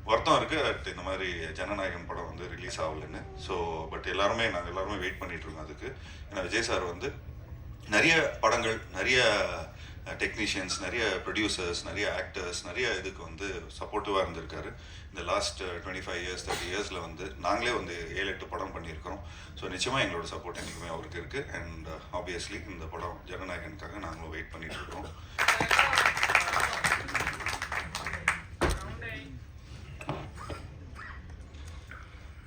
வருத்தம் இருக்குது. இந்த மாதிரி ஜனநாயகன் படம் வந்து ரிலீஸ் ஆகலைன்னு. ஸோ பட் நாங்கள் எல்லாருமே வெயிட் பண்ணிட்டு இருக்கோம் அதுக்கு. ஏன்னா விஜய் சார் வந்து நிறைய படங்கள், நிறைய டெக்னீஷியன்ஸ், நிறைய ப்ரொடியூசர்ஸ், நிறைய ஆக்டர்ஸ், நிறைய இதுக்கு வந்து சப்போர்ட்டிவாக இருந்திருக்காரு. இந்த லாஸ்ட் 25 இயர்ஸ் 30 இயர்ஸில் வந்து நாங்களே வந்து 7-8 படம் பண்ணியிருக்கிறோம். ஸோ நிச்சயமாக எங்களோட சப்போர்ட் என்றைக்குமே அவருக்கு இருக்குது. அண்ட் ஆப்வியஸ்லி இந்த படம் ஜனநாயகனுக்காக நாங்களும் வெயிட் பண்ணிட்டு இருக்கோம்.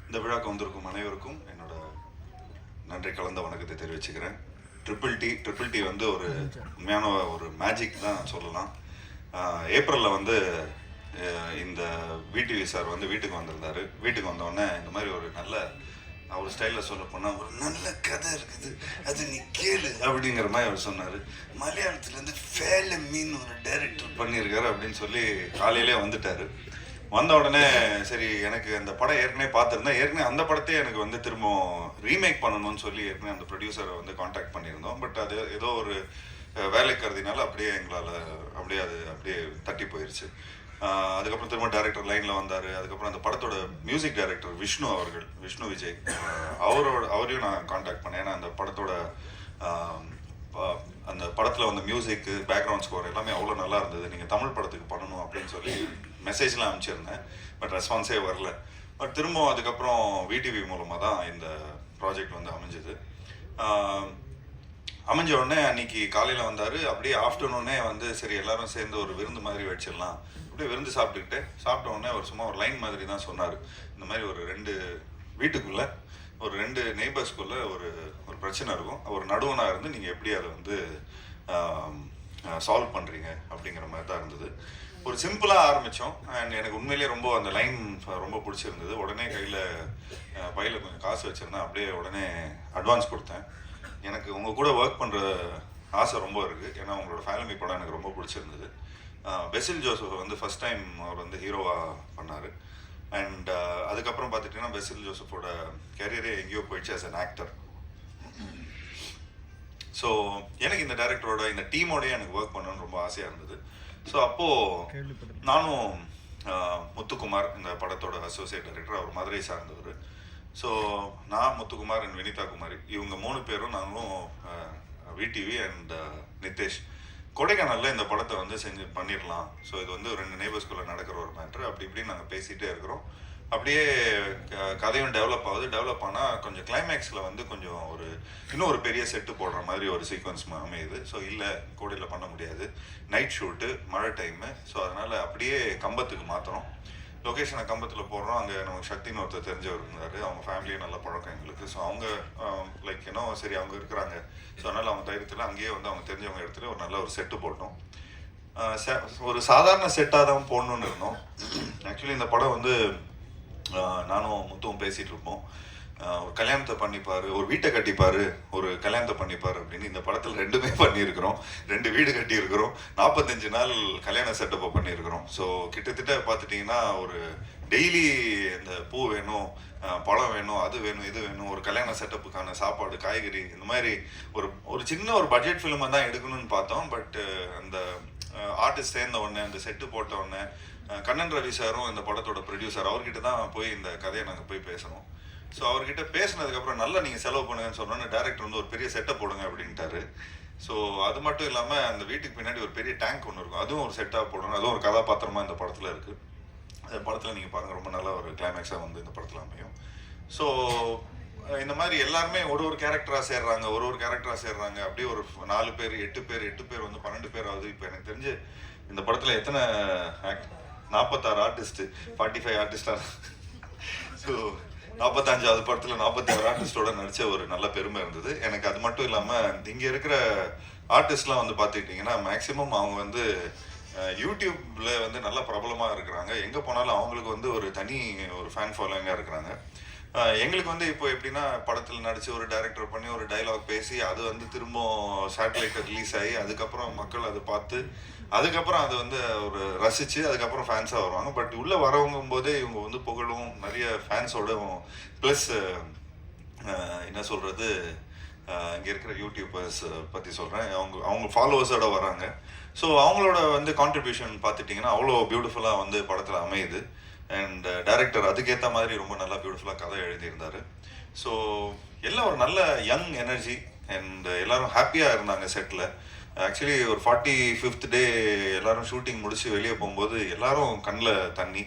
இந்த விழாக்கு வந்திருக்கும் அனைவருக்கும் என்னோட நன்றி கலந்த வணக்கத்தை தெரிவிச்சுக்கிறேன். ட்ரிபிள் டி வந்து ஒரு உண்மையான ஒரு மேஜிக் தான் சொல்லலாம். ஏப்ரலில் வந்து இந்த விடிவி சார் வந்து வீட்டுக்கு வந்திருந்தார். வீட்டுக்கு வந்தோடனே இந்த மாதிரி ஒரு நல்ல, அவர் ஸ்டைலில் சொல்ல போனால் ஒரு நல்ல கதை இருக்குது, அது நீ கேளு அப்படிங்கிற மாதிரி அவர் சொன்னார். மலையாளத்துலேருந்து ஃபேல மீன் ஒரு டைரக்டர் பண்ணியிருக்காரு அப்படின்னு சொல்லி காலையிலே வந்துட்டார். வந்த உடனே சரி, எனக்கு அந்த படம் ஏற்கனவே பார்த்துருந்தேன். ஏற்கனவே அந்த படத்தையே எனக்கு வந்து திரும்ப ரீமேக் பண்ணணும்னு சொல்லி ஏற்கனவே அந்த ப்ரொடியூசரை வந்து காண்டாக்ட் பண்ணியிருந்தோம். பட் அது ஏதோ ஒரு வேலை கருதினால அப்படியே எங்களால் அப்படியே தட்டி போயிடுச்சு. அதுக்கப்புறம் திரும்ப டைரக்டர் லைனில் வந்தார். அதுக்கப்புறம் அந்த படத்தோட மியூசிக் டைரக்டர் விஷ்ணு விஜய், அவரையும் நான் காண்டாக்ட் பண்ணேன். ஏன்னா அந்த படத்தோட அந்த படத்தில் வந்த மியூசிக்கு, பேக்ரவுண்ட் ஸ்கோர் எல்லாமே அவ்வளோ நல்லா இருந்தது. நீங்கள் தமிழ் படத்துக்கு பண்ணணும் அப்படின்னு சொல்லி மெசேஜ்லாம் அனுப்பிச்சிருந்தேன். பட் ரெஸ்பான்ஸே வரல. பட் திரும்ப அதுக்கப்புறம் விடிவி மூலமாக தான் இந்த ப்ராஜெக்ட் வந்து அமைஞ்சுது. அமைஞ்ச உடனே அன்னைக்கு காலையில் வந்தார். அப்படியே ஆஃப்டர்நூனே வந்து சரி எல்லாரும் சேர்ந்து ஒரு விருந்து மாதிரி வச்சிடலாம், அப்படியே விருந்து சாப்பிட்ட உடனே அவர் சும்மா ஒரு லைன் மாதிரி தான் சொன்னார். இந்த மாதிரி ஒரு 2 வீட்டுக்குள்ளே ஒரு 2 நெய்பர்ஸ்குள்ளே ஒரு பிரச்சனை இருக்கும், ஒரு நடுவனாக இருந்து நீங்கள் எப்படி அதை வந்து சால்வ் பண்ணுறீங்க அப்படிங்கிற மாதிரி தான் இருந்தது. ஒரு சிம்பிளாக ஆரம்பித்தோம். அண்ட் எனக்கு உண்மையிலேயே ரொம்ப அந்த லைன் ரொம்ப பிடிச்சிருந்தது. உடனே பையில் கொஞ்சம் காசு வச்சுருந்தேன். அப்படியே உடனே அட்வான்ஸ் கொடுத்தேன். எனக்கு உங்கள் கூட ஒர்க் பண்ணுற ஆசை ரொம்ப இருக்குது. ஏன்னா உங்களோட ஃபேமிலி படம் எனக்கு ரொம்ப பிடிச்சிருந்தது. பெசில் ஜோசப் வந்து ஃபஸ்ட் டைம் அவர் வந்து ஹீரோவாக பண்ணார். அண்ட் அதுக்கப்புறம் பார்த்துட்டிங்கன்னா பெசில் ஜோசஃபோட கேரியரே எங்கேயோ போயிடுச்சு ஆஸ் அன் ஆக்டர். ஸோ எனக்கு இந்த டைரக்டரோட இந்த டீமோடய எனக்கு ஒர்க் பண்ணணும்னு ரொம்ப ஆசையாக இருந்தது. ஸோ அப்போது நானும் முத்துக்குமார், இந்த படத்தோட அசோசியேட் டைரக்டர், அவர் மதுரை சார்ந்தவர். ஸோ நான், முத்துக்குமார் அண்ட் வினிதா குமாரி, இவங்க 3 பேரும் நாங்களும் விடிவி அண்ட் நிதேஷ் கொடைக்கானலில் இந்த படத்தை வந்து பண்ணிடலாம். ஸோ இது வந்து 2 நெய்பர்ஸ்குள்ளே நடக்கிற ஒரு மேட்ரு. அப்படி இப்படின்னு நாங்கள் பேசிகிட்டே இருக்கிறோம். அப்படியே கதையும் டெவலப் ஆனால் கொஞ்சம் கிளைமேக்ஸில் வந்து கொஞ்சம் இன்னும் ஒரு பெரிய செட்டு போடுற மாதிரி ஒரு சீக்வன்ஸ் அமையுது. ஸோ இல்லை, கோடையில் பண்ண முடியாது, நைட் ஷூட்டு, மழை டைமு. ஸோ அதனால் அப்படியே கம்பத்துக்கு மாற்றுறோம். லொக்கேஷனை கம்பத்தில் போடுறோம். அங்கே நமக்கு சக்தின்னு ஒருத்தர் தெரிஞ்சவர் இருந்தார். அவங்க ஃபேமிலியே நல்ல பழக்கம் எங்களுக்கு. ஸோ அவங்க லைக் சரி அவங்க இருக்கிறாங்க. ஸோ அதனால் அவங்க தைரியத்தில் அங்கேயே வந்து அவங்க தெரிஞ்சவங்க இடத்துல ஒரு நல்ல ஒரு செட்டு போட்டோம். ஒரு சாதாரண செட்டாக தான் போடணுன்னு இருந்தோம். ஆக்சுவலி இந்த படம் வந்து நானும் முத்துவும் பேசிகிட்டு இருப்போம். ஒரு கல்யாணத்தை பண்ணிப்பார், ஒரு வீட்டை கட்டிப்பார், ஒரு கல்யாணத்தை பண்ணிப்பார் அப்படின்னு. இந்த படத்தில் 2மே பண்ணியிருக்கிறோம். 2 வீடு கட்டியிருக்கிறோம். 45 நாள் கல்யாண செட்டப்பை பண்ணியிருக்கிறோம். ஸோ கிட்டத்தட்ட பார்த்துட்டிங்கன்னா ஒரு டெய்லி இந்த பூ வேணும், பழம் வேணும், அது வேணும், இது வேணும், ஒரு கல்யாண செட்டப்புக்கான சாப்பாடு, காய்கறி, இந்த மாதிரி ஒரு சின்ன ஒரு பட்ஜெட் ஃபிலிமை தான் எடுக்கணும்னு பார்த்தோம். பட் அந்த ஆர்டிஸ்ட் சேர்ந்த உடனே, அந்த செட்டு போட்ட உடனே, கண்ணன் ரவி சாரும் இந்த படத்தோட ப்ரொடியூசர், அவர்கிட்ட தான் போய் இந்த கதையை நாங்கள் போய் பேசணும். ஸோ அவர்கிட்ட பேசினதுக்கப்புறம் நல்லா நீங்கள் செலவு பண்ணுங்கன்னு சொன்னோன்னே டேரக்டர் வந்து ஒரு பெரிய செட்டப் போடுங்க அப்படின்ட்டாரு. ஸோ அது மட்டும் இல்லாமல் அந்த வீட்டுக்கு பின்னாடி ஒரு பெரிய டேங்க் ஒன்று இருக்கும், அதுவும் ஒரு செட்டாக போடணும். அதுவும் ஒரு கதாபாத்திரமாக இந்த படத்தில் இருக்குது. அந்த படத்தில் நீங்கள் பாருங்கள், ரொம்ப நல்ல ஒரு கிளைமேக்ஸாக வந்து இந்த படத்தில் அமையும். ஸோ இந்த மாதிரி எல்லாருமே ஒரு கேரக்டராக சேர்றாங்க. அப்படியே ஒரு 4 பேர் 8 பேர் வந்து 12 பேர் ஆகுது. இப்போ எனக்கு தெரிஞ்சு இந்த படத்தில் எத்தனை 46 ஆர்டிஸ்ட்டு, 45 ஆர்டிஸ்டாக. ஸோ 45வது படத்தில் 46 ஆர்டிஸ்டோட நடித்த ஒரு நல்ல பெருமை இருந்தது எனக்கு. அது மட்டும் இல்லாமல் இங்கே இருக்கிற ஆர்டிஸ்ட்லாம் வந்து பார்த்துக்கிட்டிங்கன்னா மேக்ஸிமம் அவங்க வந்து யூடியூப்பில் வந்து நல்ல பிரபலமாக இருக்கிறாங்க. எங்கே போனாலும் அவங்களுக்கு வந்து ஒரு தனி ஒரு ஃபேன் ஃபாலோயிங்காக இருக்கிறாங்க. எங்களுக்கு வந்து இப்போ எப்படின்னா, படத்தில் நடித்து ஒரு டைரக்டர் பண்ணி ஒரு டைலாக் பேசி அது வந்து திரும்ப சேட்டலைட்டில் ரிலீஸ் ஆகி அதுக்கப்புறம் மக்கள் அதை பார்த்து அதுக்கப்புறம் அதை வந்து ஒரு ரசித்து அதுக்கப்புறம் ஃபேன்ஸாக வருவாங்க. பட் உள்ளே வரவங்கும் போதே இவங்க வந்து புகழும் நிறைய ஃபேன்ஸோட ப்ளஸ் என்ன சொல்கிறது, இங்கே இருக்கிற யூடியூபர்ஸ் பற்றி சொல்கிறேன், அவங்க ஃபாலோவர்ஸோட வராங்க. ஸோ அவங்களோட வந்து கான்ட்ரிபியூஷன் பார்த்துட்டிங்கன்னா அவ்வளோ பியூட்டிஃபுல்லாக வந்து படத்தில் அமையுது. அண்ட் டைரக்டர் அதுக்கேற்ற மாதிரி ரொம்ப நல்லா பியூட்டிஃபுல்லாக கதை எழுதியிருந்தார். ஸோ எல்லாம் ஒரு நல்ல யங் எனர்ஜி அண்ட் எல்லாரும் ஹாப்பியாக இருந்தாங்க செட்டில். ஆக்சுவலி ஒரு 45th டே எல்லாரும் ஷூட்டிங் முடிச்சு வெளியே போகும்போது எல்லாரும் கண்ணில் தண்ணி.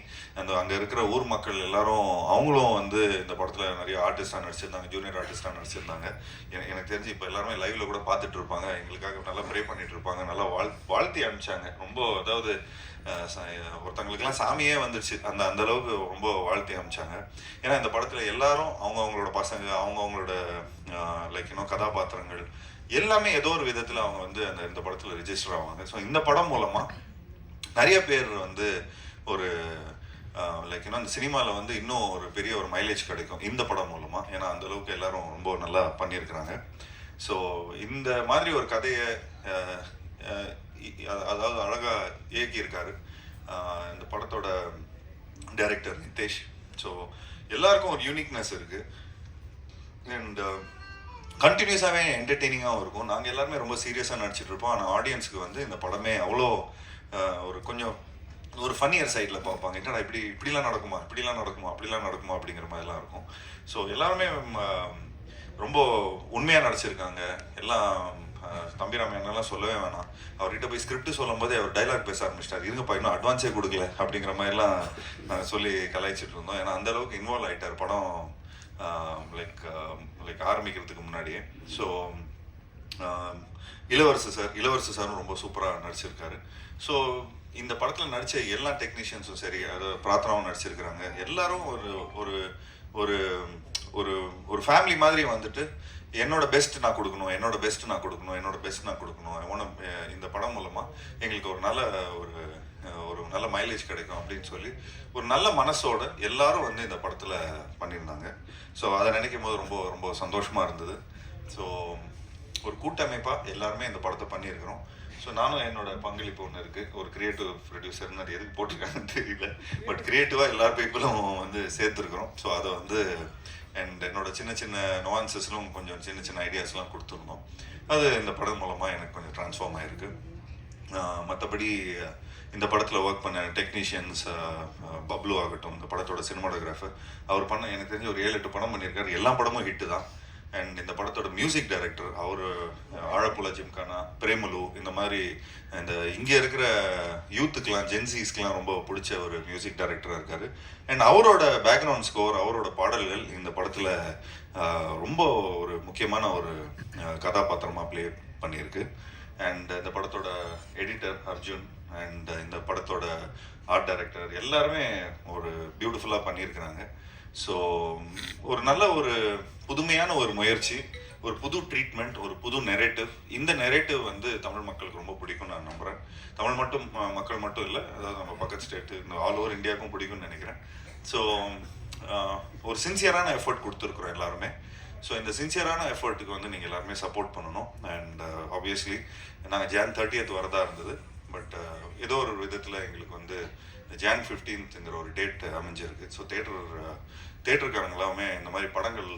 அங்கே இருக்கிற ஊர் மக்கள் எல்லாரும் அவங்களும் வந்து இந்த படத்தில் நிறைய ஆர்டிஸ்டாக நடிச்சிருந்தாங்க, ஜூனியர் ஆர்டிஸ்டாக நடிச்சிருந்தாங்க. எனக்கு தெரிஞ்சு இப்போ எல்லாருமே லைவ்ல கூட பார்த்துட்டு இருப்பாங்க, எங்களுக்காக நல்லா ப்ரே பண்ணிட்டு இருப்பாங்க, நல்லா வாழ்த்தி அனுப்பிச்சாங்க. ரொம்ப அதாவது ஒருத்தங்களுக்குலாம் சாமியே வந்துருச்சு, அந்த அளவுக்கு ரொம்ப வாழ்த்தி அனுப்பிச்சாங்க. ஏன்னா இந்த படத்தில் எல்லாரும் அவங்களோட பசங்க, அவங்களோட லைக் கதாபாத்திரங்கள் எல்லாமே ஏதோ ஒரு விதத்தில் அவங்க வந்து இந்த படத்தில் ரிஜிஸ்டர் ஆவாங்க. ஸோ இந்த படம் மூலமாக நிறைய பேர் வந்து ஒரு லைக் அந்த சினிமாவில் வந்து இன்னும் ஒரு பெரிய ஒரு மைலேஜ் கிடைக்கும் இந்த படம் மூலமாக. ஏன்னா அந்த அளவுக்கு எல்லாரும் ரொம்ப நல்லா பண்ணியிருக்கிறாங்க. ஸோ இந்த மாதிரி ஒரு கதையை அதாவது அழகாக இயக்கியிருக்காரு இந்த படத்தோட டைரக்டர் நிதேஷ். ஸோ எல்லாருக்கும் ஒரு யூனிக்னஸ் இருக்குது அண்ட் கண்டினியூஸாகவே என்டர்டெய்னிங்காகவும் இருக்கும். நாங்கள் எல்லாருமே ரொம்ப சீரியஸாக நடிச்சிட்டு இருப்போம், ஆனால் ஆடியன்ஸுக்கு வந்து இந்த படமே அவ்வளோ ஒரு கொஞ்சம் ஒரு ஃபன்னியர் சைடில் பார்ப்பாங்க. என்னடா இப்படிலாம் நடக்குமா அப்படிலாம் நடக்குமா அப்படிங்கிற மாதிரிலாம் இருக்கும். ஸோ எல்லாருமே ரொம்ப உண்மையாக நடிச்சிருக்காங்க. எல்லாம் தம்பிராமையெல்லாம் சொல்லவே வேணாம். அவர்கிட்ட போய் ஸ்கிரிப்ட் சொல்லும் போதே அவர் டைலாக் பேச ஆரம்பிச்சிட்டார். இருங்கப்பா இன்னும் அட்வான்ஸே கொடுக்கல அப்படிங்கிற மாதிரிலாம் சொல்லி கலாய்ச்சிட்டு இருந்தோம். ஏன்னா அந்த அளவுக்கு இன்வால்வ் ஆகிட்டார் படம் லைக் ஆரம்பிக்கிறதுக்கு முன்னாடியே. ஸோ இளவரசு சாரும் ரொம்ப சூப்பராக நடிச்சிருக்காரு. ஸோ இந்த படத்தில் நடித்த எல்லா டெக்னீஷியன்ஸும் சரி, அதாவது பிரார்த்தனாவும் நடிச்சிருக்கிறாங்க. எல்லாரும் ஒரு ஒரு ஒரு ஒரு ஃபேமிலி மாதிரி வந்துட்டு என்னோட பெஸ்ட் நான் கொடுக்கணும், இந்த படம் மூலமாக எங்களுக்கு ஒரு நல்ல மைலேஜ் கிடைக்கும் அப்படின்னு சொல்லி ஒரு நல்ல மனசோட எல்லாரும் வந்து இந்த படத்தில் பண்ணியிருந்தாங்க. ஸோ அதை நினைக்கும் போது ரொம்ப ரொம்ப சந்தோஷமாக இருந்தது. ஸோ ஒரு கூட்டமைப்பாக எல்லாருமே இந்த படத்தை பண்ணியிருக்கிறோம். ஸோ நானும் என்னோட பங்களிப்பு ஒன்று இருக்குது. ஒரு கிரியேட்டிவ் ப்ரொடியூசர்னு அது எதுக்கு போட்டிருக்காங்கன்னு தெரியல, பட் கிரியேட்டிவாக எல்லா பீப்புளும் வந்து சேர்த்துருக்குறோம். ஸோ அதை வந்து அண்ட் என்னோட சின்ன சின்ன நுவான்சஸ்லும் கொஞ்சம் சின்ன சின்ன ஐடியாஸ்லாம் கொடுத்துருந்தோம். அது இந்த படம் மூலமாக எனக்கு கொஞ்சம் ட்ரான்ஸ்ஃபார்ம் ஆகிருக்கு. மற்றபடி இந்த படத்தில் ஒர்க் பண்ண டெக்னீஷியன்ஸ், பப்ளு ஆகட்டும், இந்த படத்தோட சினிமாட்டோகிராஃபர், அவர் எனக்கு தெரிஞ்சு ஒரு 7-8 படம் பண்ணியிருக்காரு. எல்லா படமும் ஹிட்டு தான். அண்ட் இந்த படத்தோட மியூசிக் டைரக்டர் அவர் ஆழப்புல ஜிம்கானா, பிரேமலு, இந்த மாதிரி இந்த இங்கே இருக்கிற யூத்துக்கெலாம், ஜென்சிஸ்க்கெலாம் ரொம்ப பிடிச்ச ஒரு மியூசிக் டைரக்டராக இருக்கார். அண்ட் அவரோட பேக்ரவுண்ட் ஸ்கோர், அவரோட பாடல்கள் இந்த படத்தில் ரொம்ப ஒரு முக்கியமான ஒரு கதாபாத்திரமாக ப்ளே பண்ணியிருக்கு. அண்ட் இந்த படத்தோட எடிட்டர் அர்ஜுன் அண்ட் இந்த படத்தோட ஆர்ட் டைரக்டர் எல்லாருமே ஒரு பியூட்டிஃபுல்லாக பண்ணியிருக்கிறாங்க. ஸோ ஒரு நல்ல ஒரு புதுமையான ஒரு முயற்சி, ஒரு புது ட்ரீட்மெண்ட், ஒரு புது நெரேட்டிவ். இந்த நெரேட்டிவ் வந்து தமிழ் மக்களுக்கு ரொம்ப பிடிக்கும்னு நான் நம்புகிறேன். மக்கள் மட்டும் இல்லை, அதாவது நம்ம பக்கத்து ஸ்டேட்டு, இந்த ஆல் ஓவர் இந்தியாவுக்கும் பிடிக்கும்னு நினைக்கிறேன். ஸோ ஒரு சின்சியரான எஃபர்ட் கொடுத்துருக்குறோம் எல்லாருமே. ஸோ இந்த சின்சியரான எஃபர்ட்டுக்கு வந்து நீங்கள் எல்லாருமே சப்போர்ட் பண்ணணும். அண்ட் ஆப்வியஸ்லி நாங்கள் Jan 30th வரதா இருந்தது, பட் ஏதோ ஒரு விதத்தில் எங்களுக்கு வந்து Jan 15th ஒரு டேட் அமைஞ்சிருக்கு. ஸோ தேட்டருக்காரங்களாமே இந்த மாதிரி படங்கள்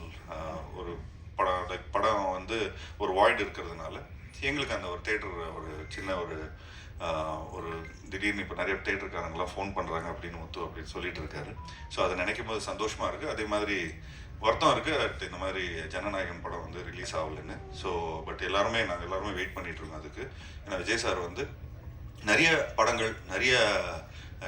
ஒரு படம் வந்து ஒரு வாய்டு இருக்கிறதுனால எங்களுக்கு அந்த ஒரு தேட்டர் ஒரு சின்ன ஒரு திடீர்னு இப்போ நிறைய தேட்டருக்காரங்களாம் ஃபோன் பண்ணுறாங்க அப்படின்னு சொல்லிட்டு இருக்காரு. ஸோ அதை நினைக்கும் போது சந்தோஷமாக இருக்குது. அதே மாதிரி வருத்தம் இருக்குது, இந்த மாதிரி ஜனநாயகன் படம் வந்து ரிலீஸ் ஆகலைன்னு. ஸோ பட் நாங்கள் எல்லாருமே வெயிட் பண்ணிட்டு இருக்கோம் அதுக்கு. ஏன்னா விஜய் சார் வந்து நிறைய படங்கள், நிறைய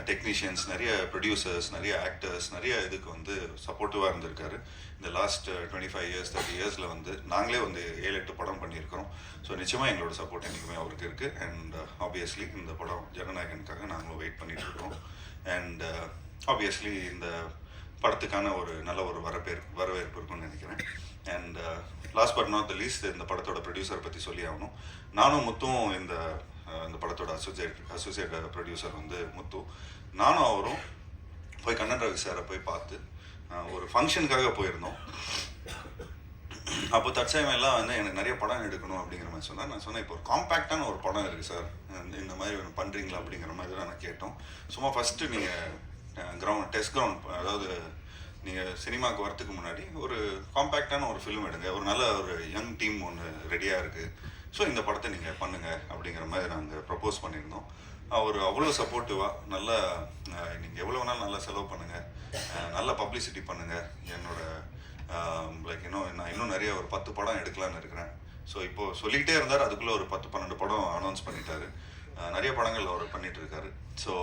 டெக்னீஷியன்ஸ், நிறைய ப்ரொடியூசர்ஸ், நிறைய ஆக்டர்ஸ், நிறைய இதுக்கு வந்து சப்போர்ட்டிவாக இருந்திருக்காரு. இந்த லாஸ்ட் 25 years 30 yearsல வந்து நாங்களே வந்து 7-8 படம் பண்ணியிருக்கிறோம். ஸோ நிச்சயமாக எங்களோட சப்போர்ட் என்றைக்குமே அவருக்கு இருக்குது. அண்ட் ஆப்வியஸ்லி இந்த படம் ஜனநாயகனுக்காக நாங்களும் வெயிட் பண்ணிட்டு இருக்கோம். அண்ட் ஆப்வியஸ்லி இந்த படத்துக்கான ஒரு நல்ல ஒரு வரவேற்பு இருக்குன்னு நினைக்கிறேன். And last but not the least, இந்த படத்தோட ப்ரொடியூசர் பற்றி சொல்லி ஆகணும். நானும் முத்துவும் இந்த படத்தோட அசோசியேட் ப்ரொடியூசர் வந்து முத்து, நானும் அவரும் போய் கண்ணன் ரவி சாரை போய் பார்த்து ஒரு ஃபங்க்ஷனுக்காக போயிருந்தோம். அப்போ தற்சமயம் எல்லாம் வந்து எனக்கு நிறைய படம் எடுக்கணும் அப்படிங்கிற மாதிரி சொன்னார். நான் சொன்னேன், இப்போ ஒரு காம்பேக்டான ஒரு படம் இருக்குது சார், இந்த மாதிரி ஒன்று பண்ணுறீங்களா அப்படிங்கிற மாதிரி தான் நான் கேட்டோம். சும்மா ஃபஸ்ட்டு நீங்கள் டெஸ்ட் கிரவுண்ட், அதாவது நீங்கள் சினிமாவுக்கு வரத்துக்கு முன்னாடி ஒரு காம்பேக்டான ஒரு ஃபிலிம் எடுங்க, ஒரு நல்ல ஒரு யங் டீம் ஒன்று ரெடியாக இருக்குது, ஸோ இந்த படத்தை நீங்கள் பண்ணுங்கள் அப்படிங்கிற மாதிரி நாங்கள் ப்ரப்போஸ் பண்ணியிருந்தோம். அவர் அவ்வளோ சப்போர்ட்டிவாக நல்ல நீங்கள் எவ்வளோ வேணாலும் நல்லா செலவு பண்ணுங்கள், நல்ல பப்ளிசிட்டி பண்ணுங்கள், என்னோட லைக் நான் இன்னும் நிறைய ஒரு 10 படம் எடுக்கலான்னு இருக்கிறேன். ஸோ இப்போது சொல்லிக்கிட்டே இருந்தார், அதுக்குள்ளே ஒரு 10-12 படம் அனௌன்ஸ் பண்ணிட்டாரு. நிறைய படங்கள் அவர் பண்ணிட்டு இருக்காரு. ஸோ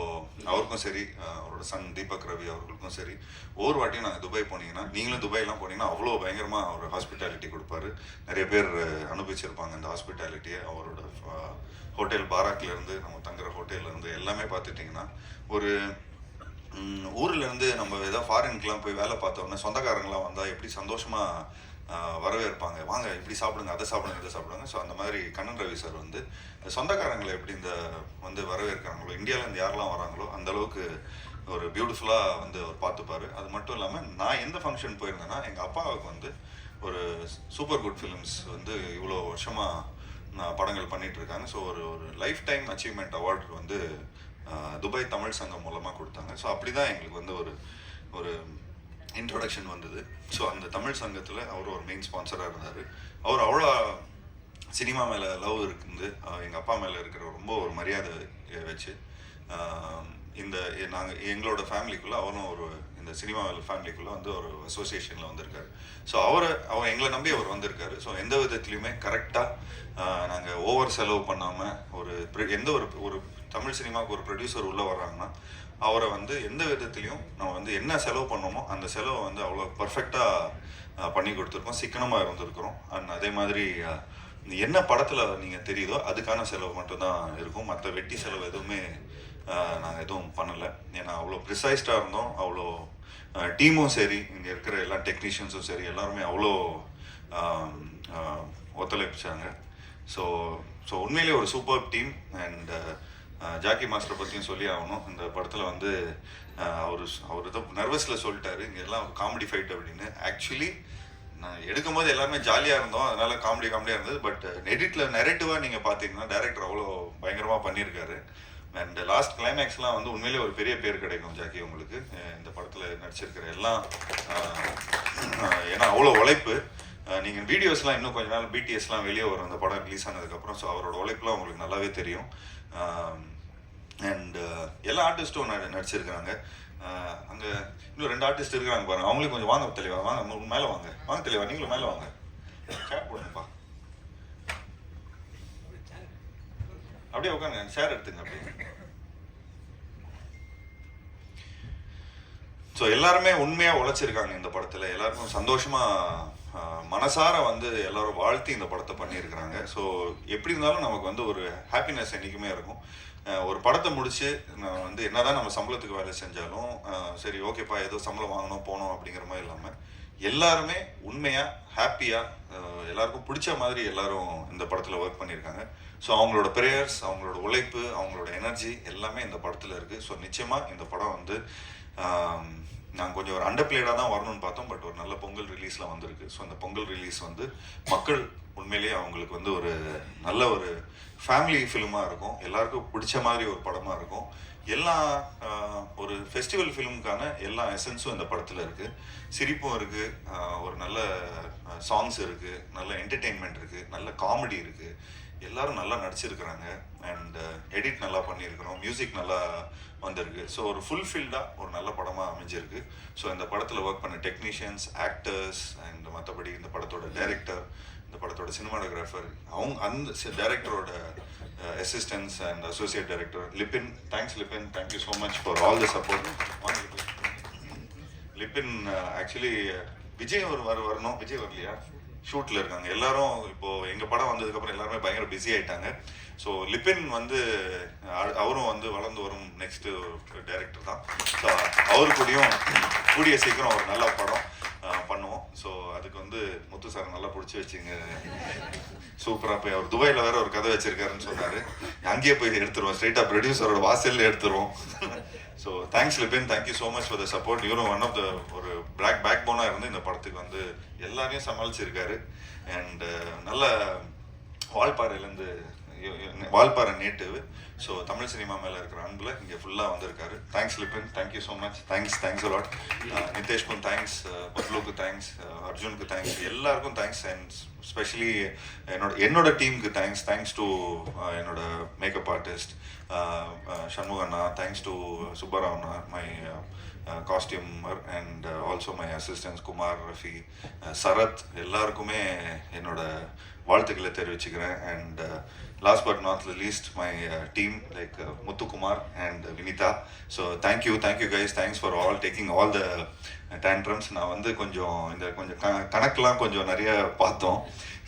அவருக்கும் சரி, அவரோட சன் தீபக் ரவி அவர்களுக்கும் சரி, ஒவ்வொரு வாட்டியும் நாங்கள் துபாய் போனீங்கன்னா, நீங்களும் துபாய்லாம் போனீங்கன்னா அவ்வளோ பயங்கரமாக அவர் ஹாஸ்பிட்டாலிட்டி கொடுப்பாரு. நிறைய பேர் அனுபவிச்சிருப்பாங்க அந்த ஹாஸ்பிட்டாலிட்டியை. அவரோட ஹோட்டல் பாராக்லேருந்து, நம்ம தங்குற ஹோட்டல்லேருந்து எல்லாமே பார்த்துட்டிங்கன்னா, ஒரு ஊர்லேருந்து நம்ம ஏதாவது ஃபாரினுக்குலாம் போய் வேலை பார்த்தோம்னா சொந்தக்காரங்களாம் வந்தால் எப்படி சந்தோஷமாக வரவேற்பாங்க, வாங்க இப்படி சாப்பிடுங்க, அதை சாப்பிடுங்க, இதை சாப்பிடுங்க. ஸோ அந்த மாதிரி கண்ணன் ரவி சார் வந்து சொந்தக்காரங்களை எப்படி இந்த வந்து வரவேற்கிறாங்களோ, இந்தியாவிலேருந்து யாரெல்லாம் வராங்களோ அந்த அளவுக்கு ஒரு பியூட்டிஃபுல்லாக வந்து அவர் பார்த்துப்பாரு. அது மட்டும் இல்லாமல் நான் எந்த ஃபங்க்ஷன் போயிருந்தேன்னா, எங்கள் அப்பாவுக்கு வந்து ஒரு சூப்பர் குட் ஃபிலிம்ஸ் வந்து இவ்வளோ வருஷமாக படங்கள் பண்ணிகிட்டு இருக்காங்க. ஸோ ஒரு லைஃப் டைம் அச்சீவ்மெண்ட் அவார்டு வந்து துபாய் தமிழ் சங்கம் மூலமாக கொடுத்தாங்க. ஸோ அப்படி தான் எங்களுக்கு வந்து ஒரு இன்ட்ரொடக்ஷன் வந்தது. ஸோ அந்த தமிழ் சங்கத்தில் அவர் ஒரு மெயின் ஸ்பான்சராக இருந்தார். அவர் அவ்வளோ சினிமா மேலே லவ் இருக்குது, எங்கள் அப்பா மேலே இருக்கிற ரொம்ப ஒரு மரியாதை வச்சு இந்த எங்களோட ஃபேமிலிக்குள்ளே அவரும் இந்த சினிமா ஃபேமிலிக்குள்ளே வந்து ஒரு அசோசியேஷனில் வந்திருக்காரு. ஸோ அவர் எங்களை நம்பி அவர் வந்திருக்காரு. ஸோ எந்த விதத்துலையுமே கரெக்டாக நாங்கள் ஓவர் செலவு பண்ணாமல் எந்த ஒரு தமிழ் சினிமாவுக்கு ஒரு ப்ரொடியூசர் உள்ளே வர்றாங்கன்னா அவரை வந்து எந்த விதத்துலையும் நம்ம வந்து என்ன செலவு பண்ணோமோ அந்த செலவை வந்து அவ்வளோ பர்ஃபெக்டாக பண்ணி கொடுத்துருக்கோம், சிக்கனமாக இருந்திருக்கிறோம். அண்ட் அதே மாதிரி என்ன படத்தில் நீங்கள் தெரியுதோ அதுக்கான செலவு மட்டும்தான் இருக்கும். மற்ற வெட்டி செலவு எதுவுமே நாங்கள் எதுவும் பண்ணலை. ஏன்னா அவ்வளோ ப்ரிசைஸ்டாக இருந்தோம். அவ்வளோ டீமும் சரி, இங்கே இருக்கிற எல்லா டெக்னீஷியன்ஸும் சரி, எல்லாருமே அவ்வளோ ஒத்துழைப்பிச்சாங்க. ஸோ உண்மையிலே ஒரு சூப்பர் டீம். அண்ட் ஜாக்கி மாஸ்டரை பற்றியும் சொல்லி ஆகணும். இந்த படத்தில் வந்து அவர் ஏதோ நர்வஸில் சொல்லிட்டாரு, இங்கே எல்லாம் காமெடி ஃபைட் அப்படின்னு. ஆக்சுவலி நான் எடுக்கும்போது எல்லாருமே ஜாலியாக இருந்தோம், அதனால காமெடியாக இருந்தது. பட் எடிட்டில் நெரேட்டிவாக நீங்கள் பார்த்தீங்கன்னா டைரக்டர் அவ்வளோ பயங்கரமாக பண்ணியிருக்காரு. அண்ட் லாஸ்ட் கிளைமேக்ஸ்லாம் வந்து உண்மையிலே ஒரு பெரிய பேர் கிடைக்கும் ஜாக்கி உங்களுக்கு. இந்த படத்தில் நடிச்சிருக்கிற எல்லாம் ஏன்னா அவ்வளோ உழைப்பு. நீங்கள் வீடியோஸ்லாம் இன்னும் கொஞ்ச நாள் பிடிஎஸ்லாம் வெளியே வரும் அந்த படம் ரிலீஸ் ஆனதுக்கப்புறம். ஸோ அவரோட உழைப்புலாம் உங்களுக்கு நல்லாவே தெரியும். அண்ட் எல்லா ஆர்டிஸ்ட்டும் நடிச்சிருக்கிறாங்க. அங்கே இன்னும் 2 ஆர்டிஸ்ட் இருக்கிறாங்க பாருங்க, அவங்களுக்கு கொஞ்சம் வாங்க தெளிவா, வாங்க மேலே வாங்க தெளிவா, நீங்களும் மேலே வாங்க, சேர் போடுங்கப்பா, அப்படியே உட்காங்க, சேர் எடுத்துங்க அப்படியே. ஸோ எல்லாருமே உண்மையாக உழைச்சிருக்காங்க இந்த படத்தில். எல்லாருக்கும் சந்தோஷமாக மனசார வந்து எல்லாரும் வாழ்த்தி இந்த படத்தை பண்ணியிருக்கிறாங்க. ஸோ எப்படி இருந்தாலும் நமக்கு வந்து ஒரு ஹாப்பினஸ் என்றைக்குமே இருக்கும். ஒரு படத்தை முடிச்சு நான் வந்து என்னதான் நம்ம சம்பளத்துக்கு வேலை செஞ்சாலும் சரி ஓகேப்பா ஏதோ சம்பளம் வாங்கணும் போனோம் அப்படிங்கிற மாதிரி இல்லாமல் எல்லாருமே உண்மையாக ஹாப்பியாக எல்லாருக்கும் பிடிச்ச மாதிரி எல்லாரும் இந்த படத்தில் ஒர்க் பண்ணியிருக்காங்க. ஸோ அவங்களோட ப்ரேயர்ஸ், அவங்களோட உழைப்பு, அவங்களோட எனர்ஜி எல்லாமே இந்த படத்தில் இருக்குது. ஸோ நிச்சயமாக இந்த படம் வந்து நாங்கள் கொஞ்சம் ஒரு அண்டர்பிளேடாக தான் வரணும்னு பார்த்தோம். பட் ஒரு நல்ல பொங்கல் ரிலீஸில் வந்திருக்கு. ஸோ அந்த பொங்கல் ரிலீஸ் வந்து மக்கள் உண்மையிலேயே அவங்களுக்கு வந்து ஒரு நல்ல ஒரு ஃபேமிலி ஃபிலிமாக இருக்கும், எல்லாருக்கும் பிடிச்ச மாதிரி ஒரு படமாக இருக்கும். எல்லா ஒரு ஃபெஸ்டிவல் ஃபிலிமுக்கான எல்லா எசன்ஸும் இந்த படத்தில் இருக்குது. சிரிப்பும் இருக்குது, ஒரு நல்ல சாங்ஸ் இருக்குது, நல்ல என்டர்டெயின்மெண்ட் இருக்குது, நல்ல காமெடி இருக்குது, எல்லாரும் நல்லா நடிச்சிருக்கிறாங்க. அண்ட் எடிட் நல்லா பண்ணியிருக்கிறோம், மியூசிக் நல்லா வந்திருக்கு. ஸோ ஒரு ஃபுல்ஃபில்டாக ஒரு நல்ல படமாக அமைஞ்சிருக்கு. ஸோ இந்த படத்தில் ஒர்க் பண்ண டெக்னீஷியன்ஸ், ஆக்டர்ஸ் அண்ட் மற்றபடி இந்த படத்தோட டைரக்டர், இந்த படத்தோட சினிமாட்டோகிராஃபர், அந்த டைரக்டரோட assistants and associate director Libin. Thanks Libin, thank you so much for all the support. Libin actually Vijay வரணும், விஜய் வரலையா, ஷூட்டில் இருக்காங்க எல்லாரும். இப்போது எங்கள் படம் வந்ததுக்கப்புறம் எல்லாருமே பயங்கர பிஸி ஆகிட்டாங்க. ஸோ லிபின் வந்து அவரும் வந்து வளர்ந்து வரும் நெக்ஸ்ட்டு டைரக்டர் தான். ஸோ அவரு கூடயும் கூடிய சீக்கிரம் ஒரு நல்ல படம் பண்ணுவோம். ஸோ அதுக்கு வந்து முத்து சார் நல்லா பிடிச்சி வச்சுங்க, சூப்பராக போய் அவர் துபாயில் வேற ஒரு கதை வச்சிருக்காருன்னு சொன்னார், அங்கேயே போய் எடுத்துருவோம், ஸ்ட்ரெயிட்டாக ப்ரொடியூசரோட வாசல்ல எடுத்துருவோம். So thanks Libin, thank you so much for the support. இவரும் ஒன் ஆஃப் த ஒரு பேக் போனாக இருந்து இந்த படத்துக்கு வந்து எல்லாரையும் சமாளிச்சிருக்காரு. அண்ட் நல்ல வால்பாறையிலேருந்து Valparai native. So Tamil cinema மேலே இருக்கிற அன்பில் இங்கே ஃபுல்லாக வந்திருக்காரு. Thanks Libin, thank you so much. Thanks a lot. நிதேஷ்க்கும் தேங்க்ஸ், பப்ளுக்கு தேங்க்ஸ், அர்ஜுனுக்கு தேங்க்ஸ், எல்லாருக்கும் தேங்க்ஸ். அண்ட் ஸ்பெஷலி என்னோட டீமுக்கு தேங்க்ஸ் டு என்னோட மேக்கப் ஆர்டிஸ்ட் சண்முகண்ணா, தேங்க்ஸ் டு சுப்பராவண்ணா, my costumer, and also my assistants Kumar, Rafi, Sarath, எல்லாருக்குமே என்னோட வாழ்த்துக்களை தெரிவிச்சுக்கிறேன். And last but not least my team like Muthukumar and Vinitha. So thank you guys, thanks for all taking all the tantrums. நான் வந்து கொஞ்சம் கணக்கெலாம் கொஞ்சம் நிறைய பார்த்தோம்.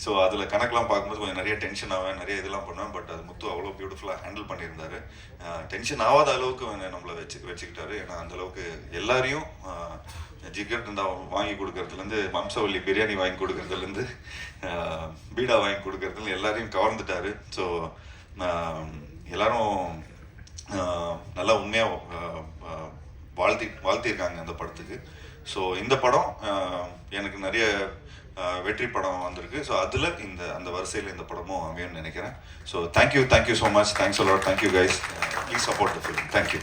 ஸோ அதில் கணக்கெலாம் பார்க்கும்போது கொஞ்சம் நிறைய டென்ஷன் ஆவேன், நிறைய இதெல்லாம் பண்ணுவேன். பட் அது முத்து அவ்வளோ பியூட்டிஃபுல்லாக ஹேண்டில் பண்ணியிருந்தாரு. டென்ஷன் ஆகாத அளவுக்கு நம்மளை வச்சுக்கிட்டாரு. ஏன்னா அந்தளவுக்கு எல்லாரையும் ஜிகர் இருந்தா வாங்கி கொடுக்கறதுலேருந்து, வம்சவல்லி பிரியாணி வாங்கி கொடுக்கறதுலேருந்து, பீடா வாங்கி கொடுக்கறதுல எல்லாரையும் கவர்ந்துட்டாரு. ஸோ எல்லாரும் நல்லா உண்மையாக வாழ்த்திருக்காங்க அந்த படத்துக்கு. ஸோ இந்த படம் எனக்கு நிறைய வெற்றி படம் வந்திருக்கு. ஸோ அதில் அந்த வரிசையில் இந்த படமும் அமையும்னு நினைக்கிறேன். So thank you so much. Thanks allot. Thank you guys. Please support the film. Thank you.